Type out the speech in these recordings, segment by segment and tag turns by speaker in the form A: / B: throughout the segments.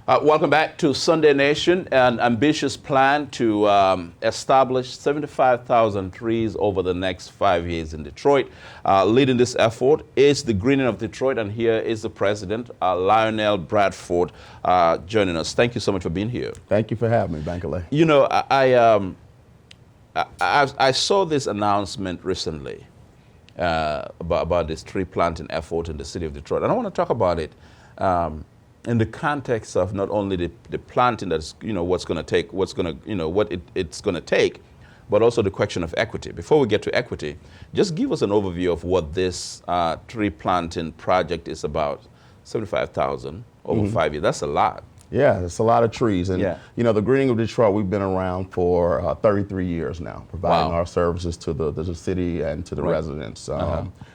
A: Welcome back to Sunday Nation. An ambitious plan to establish 75,000 trees over the next 5 years in Detroit. Leading this effort is the Greening of Detroit, and here is the president, Lionel Bradford, joining us. Thank you so much for being here.
B: Thank you for having me, Bankole.
A: You know, I saw this announcement recently about this tree planting effort in the city of Detroit, and I want to talk about it in the context of not only the planting, that's what's going to take, what it's going to take, but also the question of equity. Before we get to equity, just give us an overview of what this tree planting project is about. 75,000 over 5 years. That's a lot.
B: Yeah, it's a lot of trees. And, the Greening of Detroit, we've been around for 33 years now, providing our services to the city and to the residents.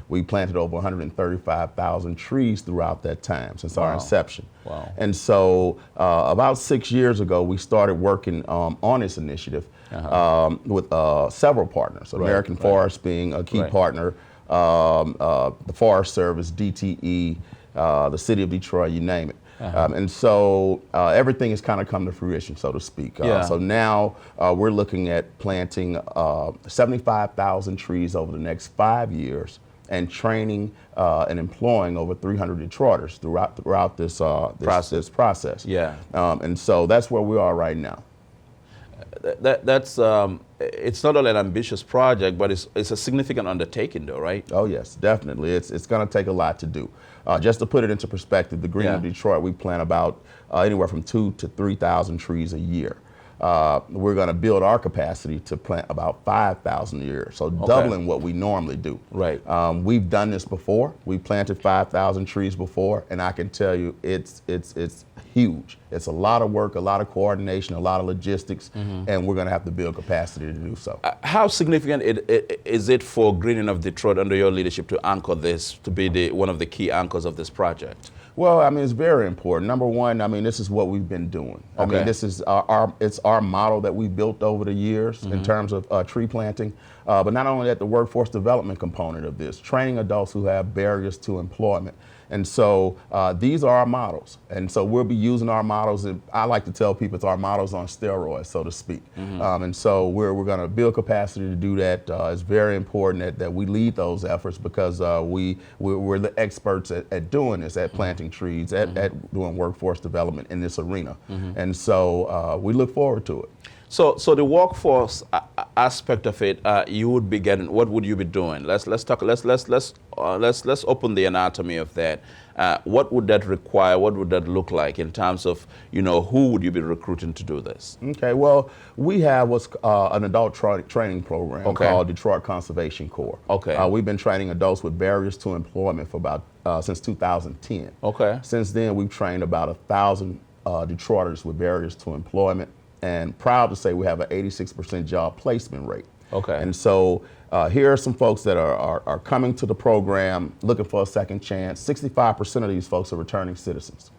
B: We planted over 135,000 trees throughout that time since our inception. And so about 6 years ago, we started working on this initiative with several partners, American Forest being a key partner, the Forest Service, DTE, the city of Detroit, you name it. And so everything has kind of come to fruition, so to speak. So now we're looking at planting 75,000 trees over the next 5 years and training and employing over 300 Detroiters throughout this process. And so that's where we are right now.
A: That's it's not only an ambitious project, but it's a significant undertaking, though, right?
B: Oh yes, definitely. It's going to take a lot to do. Just to put it into perspective, the Greening of Detroit, we plant about anywhere from 2,000 to 3,000 trees a year. We're going to build our capacity to plant about 5,000 a year, so doubling what we normally do. We've done this before. We've planted 5,000 trees before, and I can tell you it's huge. It's a lot of work, a lot of coordination, a lot of logistics, and we're going to have to build capacity to do so.
A: How significant is it for Greening of Detroit under your leadership to anchor this, to be one of the key anchors of this project?
B: Well, I mean, it's very important. Number one, I mean, this is what we've been doing. I mean, this is our model that we built over the years in terms of tree planting. But not only that, the workforce development component of this, training adults who have barriers to employment. And so these are our models. And so we'll be using our models. And I like to tell people it's our models on steroids, so to speak. And so we're going to build capacity to do that. It's very important that we lead those efforts because we're the experts at doing this, at planting trees, at doing workforce development in this arena. And so we look forward to it.
A: So the workforce aspect of it, you would be getting. What would you be doing? Let's open the anatomy of that. What would that require? What would that look like in terms of who would you be recruiting to do this?
B: Okay, well, we have what's an adult training program called Detroit Conservation Corps. We've been training adults with barriers to employment for about since 2010. Since then, we've trained about 1,000 Detroiters with barriers to employment. And proud to say we have an 86% job placement rate. And so here are some folks that are coming to the program looking for a second chance. 65% of these folks are returning citizens.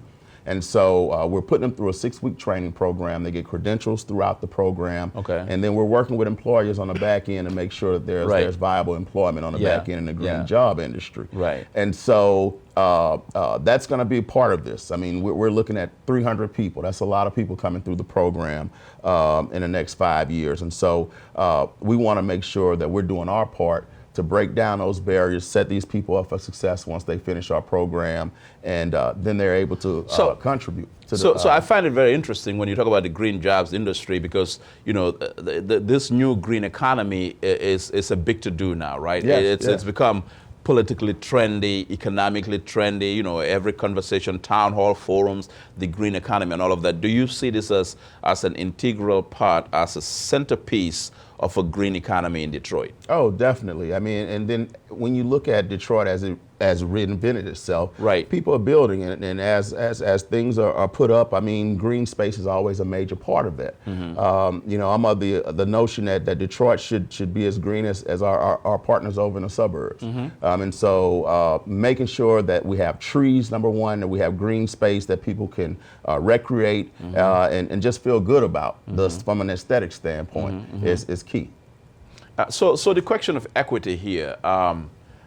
B: And so we're putting them through a 6-week training program. They get credentials throughout the program. And then we're working with employers on the back end to make sure that there's viable employment on the back end in the green job industry. And so that's going to be a part of this. I mean, we're looking at 300 people. That's a lot of people coming through the program in the next 5 years. And so we want to make sure that we're doing our part to break down those barriers, set these people up for success once they finish our program, and then they're able to contribute.
A: So I find it very interesting when you talk about the green jobs industry because, this new green economy is a big to-do now, right? It's become politically trendy, economically trendy, every conversation, town hall forums, the green economy and all of that. Do you see this as an integral part, as a centerpiece of a green economy in Detroit?
B: Oh, definitely. I mean, and then when you look at Detroit as it reinvented itself, people are building it, and as things are put up, I mean, green space is always a major part of that. I'm of the notion that Detroit should be as green as our partners over in the suburbs. And so making sure that we have trees, number one, that we have green space that people can recreate and just feel good about from an aesthetic standpoint is key.
A: So the question of equity here,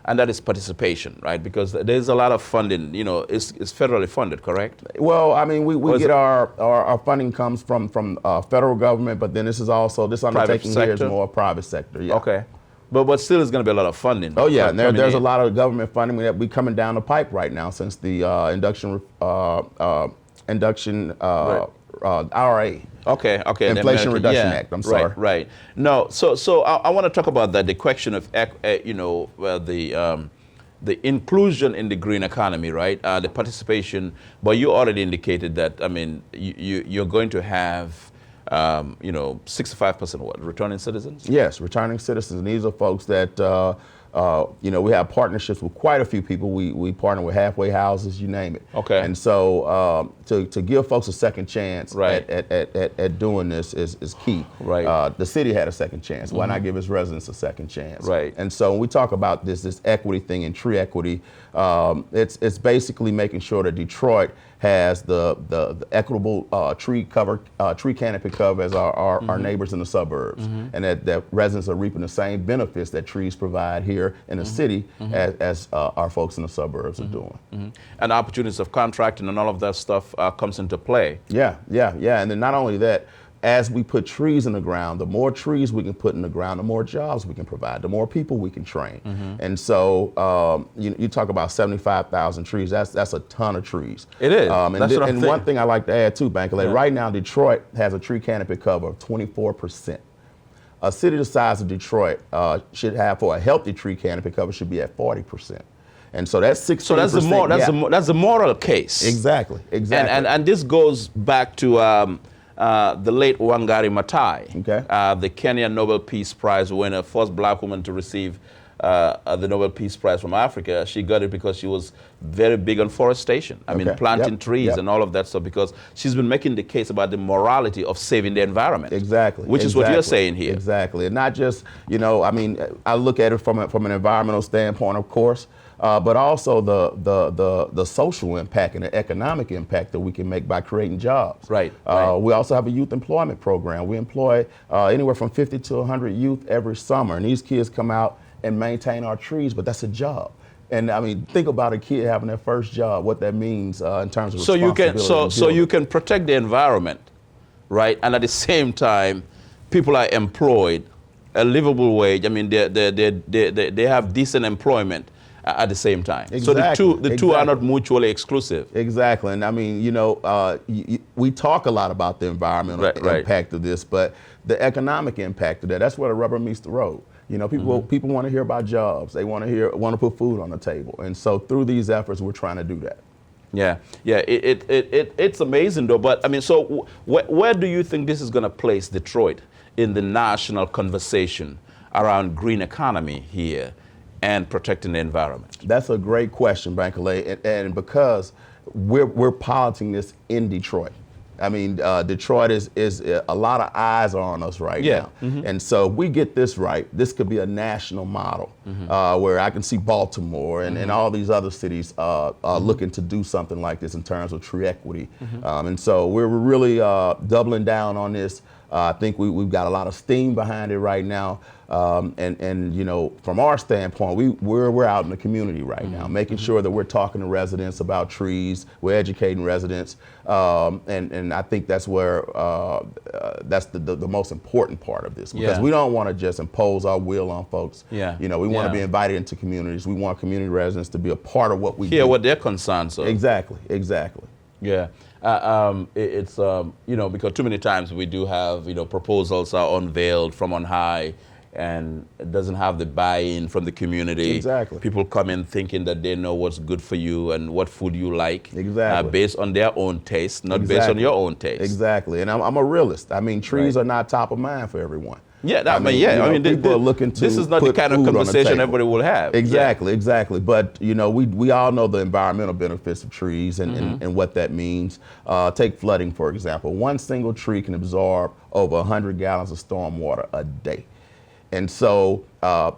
A: and that is participation, right? Because there's a lot of funding, you know, it's federally funded, correct?
B: Well, I mean, we get our funding comes from federal government, but then this undertaking here is more private sector. Yeah.
A: Okay. But still is going to be a lot of funding.
B: Oh yeah, and there's a lot of government funding that be coming down the pipe right now since the IRA.
A: Okay.
B: Inflation Reduction Act. I'm sorry.
A: Right. No. So I want to talk about that. The question of the inclusion in the green economy, right? The participation. But you already indicated that. I mean, you're going to have 65% what, returning citizens?
B: Yes, returning citizens. And these are folks that, we have partnerships with quite a few people. We partner with halfway houses, you name it.
A: Okay.
B: And so to give folks a second chance at doing this is key.
A: Right.
B: The city had a second chance. Why not give its residents a second chance?
A: Right.
B: And so when we talk about this equity thing and tree equity, it's basically making sure that Detroit has the equitable tree canopy cover as our neighbors in the suburbs, and that residents are reaping the same benefits that trees provide here in the city as our folks in the suburbs are doing.
A: And opportunities of contracting and all of that stuff comes into play.
B: Yeah. And then not only that, as we put trees in the ground, the more trees we can put in the ground, the more jobs we can provide, the more people we can train. And so you talk about 75,000 trees, that's a ton of trees.
A: It is.
B: And one thing I like to add too, Bankole, right now Detroit has a tree canopy cover of 24%. A city the size of Detroit should have, for a healthy tree canopy cover, should be at 40%. And so that's 16%.
A: So that's the moral case.
B: Exactly.
A: And this goes back to the late Wangari Maathai, the Kenyan Nobel Peace Prize winner, first black woman to receive the Nobel Peace Prize from Africa. She got it because she was very big on forestation. I mean, planting trees and all of that stuff, because she's been making the case about the morality of saving the environment.
B: Exactly.
A: Which is what you're saying here.
B: Exactly. And not just, I mean, I look at it from an environmental standpoint, of course, but also the social impact and the economic impact that we can make by creating jobs.
A: Right.
B: We also have a youth employment program. We employ anywhere from 50 to 100 youth every summer, and these kids come out and maintain our trees, but that's a job. And I mean, think about a kid having their first job, what that means in terms of responsibility.
A: So you can protect the environment, right? And at the same time, people are employed, a livable wage. I mean, they have decent employment at the same time.
B: Exactly.
A: So the two are not mutually exclusive.
B: Exactly. And I mean, we talk a lot about the environmental impact of this, but the economic impact of that's where the rubber meets the road. People want to hear about jobs. They want to put food on the table. And so through these efforts, we're trying to do that.
A: Yeah. It's amazing though. But I mean, so where do you think this is going to place Detroit in the national conversation around green economy here and protecting the environment?
B: That's a great question, Bankole, and because we're piloting this in Detroit. I mean, Detroit is a lot of eyes are on us right now. And so if we get this right, this could be a national model where I can see Baltimore and all these other cities looking to do something like this in terms of tree equity. And so we're really doubling down on this. I think we've got a lot of steam behind it right now. And from our standpoint, we're out in the community right now, making sure that we're talking to residents about trees, we're educating residents, and I think that's where that's the most important part of this, because we don't want to just impose our will on folks. We want to be invited into communities. We want community residents to be a part of what we do.
A: Hear what their concerns are.
B: Exactly.
A: Yeah. It's because too many times we do have proposals are unveiled from on high, and it doesn't have the buy-in from the community.
B: Exactly.
A: People come in thinking that they know what's good for you and what food you like.
B: Exactly.
A: Based on their own taste, not based on your own taste.
B: Exactly. And I'm a realist. I mean, trees are not top of mind for everyone.
A: Yeah,
B: people are looking to
A: this is not the kind of conversation everybody will have.
B: Exactly. But we all know the environmental benefits of trees and what that means. Take flooding, for example. One single tree can absorb over 100 gallons of storm water a day. And so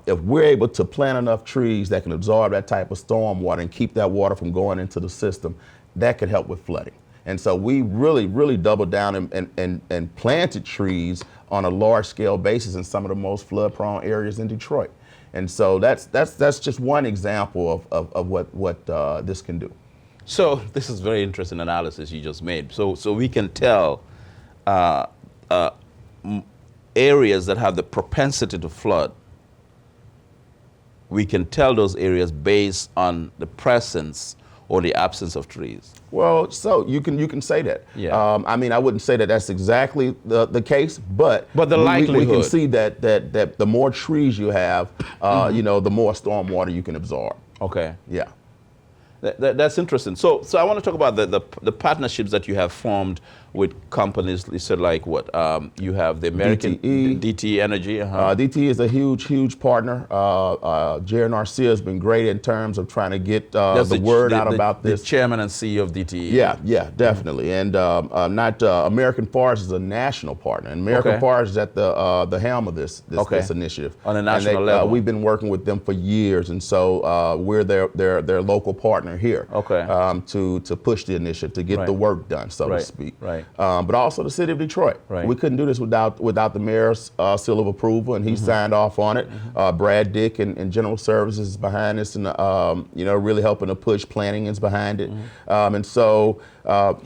B: if we're able to plant enough trees that can absorb that type of storm water and keep that water from going into the system, that could help with flooding. And so we really doubled down and planted trees on a large scale basis in some of the most flood prone areas in Detroit. And so that's just one example of what this can do.
A: So this is very interesting analysis you just made. So we can tell areas that have the propensity to flood. We can tell those areas based on the presence or the absence of trees.
B: Well, so you can say that. Yeah. I mean, I wouldn't say that that's exactly the case, but
A: the likelihood.
B: We can see that the more trees you have, you know, the more storm water you can absorb.
A: Okay.
B: Yeah.
A: That's interesting. So I want to talk about the partnerships that you have formed with companies. You said like what? You have the American DTE Energy.
B: DTE is a huge partner. Jerry Narcia has been great in terms of trying to get the word out about this.
A: The chairman and CEO of DTE.
B: Yeah, definitely. And American Forest is a national partner. And American Forest is at the helm of this initiative.
A: On a national level.
B: We've been working with them for years, and so we're their local partner here. To push the initiative, to get the work done, so to speak.
A: Right.
B: But also the city of Detroit. Right. We couldn't do this without the mayor's seal of approval, and he signed off on it. Brad Dick and General Services is behind this, and you know, really helping to push. Planning is behind it, and so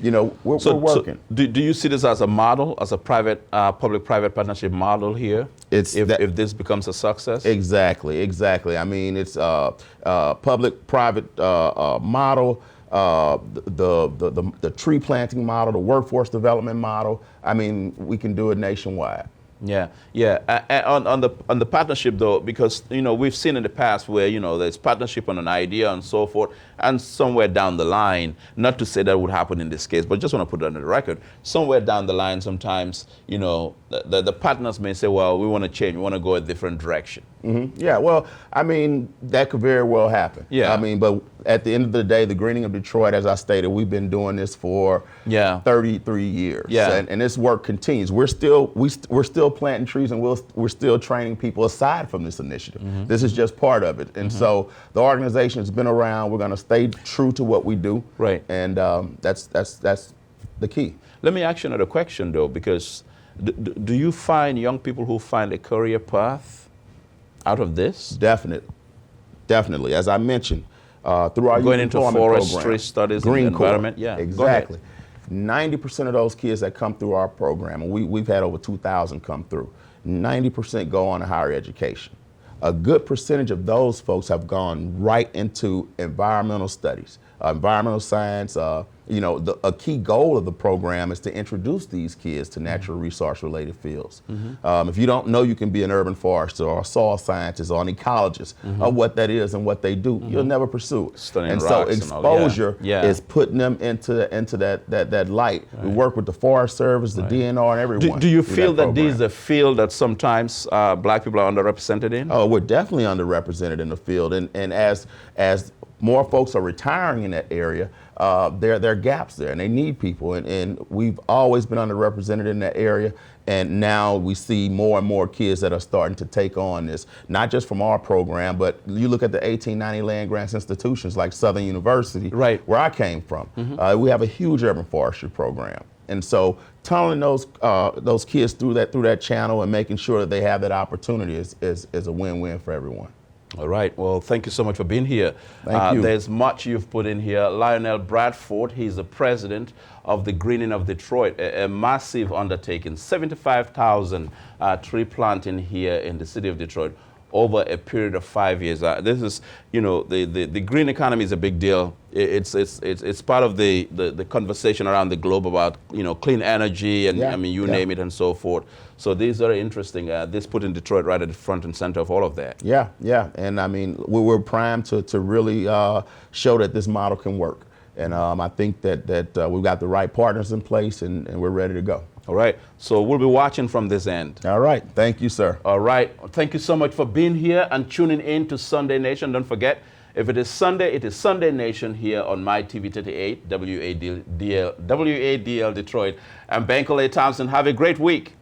B: you know, we're working.
A: So do you see this as a model, as a public-private partnership model here? If this becomes a success?
B: Exactly. I mean, it's public-private model. The tree planting model, the workforce development model. I mean, we can do it nationwide.
A: Yeah. On the partnership though, because you know we've seen in the past where you know there's partnership on an idea and so forth, and somewhere down the line, not to say that would happen in this case, but just want to put it on the record. Somewhere down the line, sometimes you know the partners may say, well, we want to change, we want to go a different direction.
B: Yeah. Well, I mean that could very well happen. Yeah. I mean, but at the end of the day, the greening of Detroit, as I stated, we've been doing this for 33 years. Yeah. And this work continues. We're still planting trees, and we're still training people aside from this initiative. This is just part of it. And so the organization has been around. We're going to stay true to what we do. Right. And that's the key.
A: Let me ask you another question though, because do you find young people who find a career path out of this?
B: Definitely. As I mentioned, through our
A: going into forestry studies, green environment.
B: Yeah, exactly. 90% of those kids that come through our program, and we've had over 2,000 come through, 90% go on to higher education. A good percentage of those folks have gone right into environmental studies, environmental science. You know, a key goal of the program is to introduce these kids to natural resource-related fields. If you don't know you can be an urban forester or a soil scientist or an ecologist of what that is and what they do, you'll never pursue it.
A: Studying
B: and so exposure is putting them into that light. Right. We work with the Forest Service, the DNR, and everyone.
A: Do you feel that this is a field that sometimes black people are underrepresented in?
B: Oh, we're definitely underrepresented in the field, and as more folks are retiring in that area, there are gaps there, and they need people. And we've always been underrepresented in that area, and now we see more and more kids that are starting to take on this, not just from our program, but you look at the 1890 land grants institutions like Southern University, where I came from. We have a huge urban forestry program. And so tunneling those kids through that channel and making sure that they have that opportunity is a win-win for everyone.
A: All right. Well, thank you so much for being here.
B: Thank you.
A: There's much you've put in here. Lionel Bradford, he's the president of the Greening of Detroit, a massive undertaking, 75,000 tree planting here in the city of Detroit over a period of 5 years. This is, you know, the green economy is a big deal. It's part of the conversation around the globe about, you know, clean energy and I mean, you name it and so forth. So these are interesting. This put in Detroit right at the front and center of all of that.
B: Yeah. And I mean, we're primed to really show that this model can work. And I think that we've got the right partners in place, and we're ready to go.
A: All right. So we'll be watching from this end.
B: All right. Thank you, sir.
A: All right. Thank you so much for being here and tuning in to Sunday Nation. Don't forget, if it is Sunday, it is Sunday Nation here on MyTV38 WADL-Detroit. I'm Bankole Thompson. Have a great week.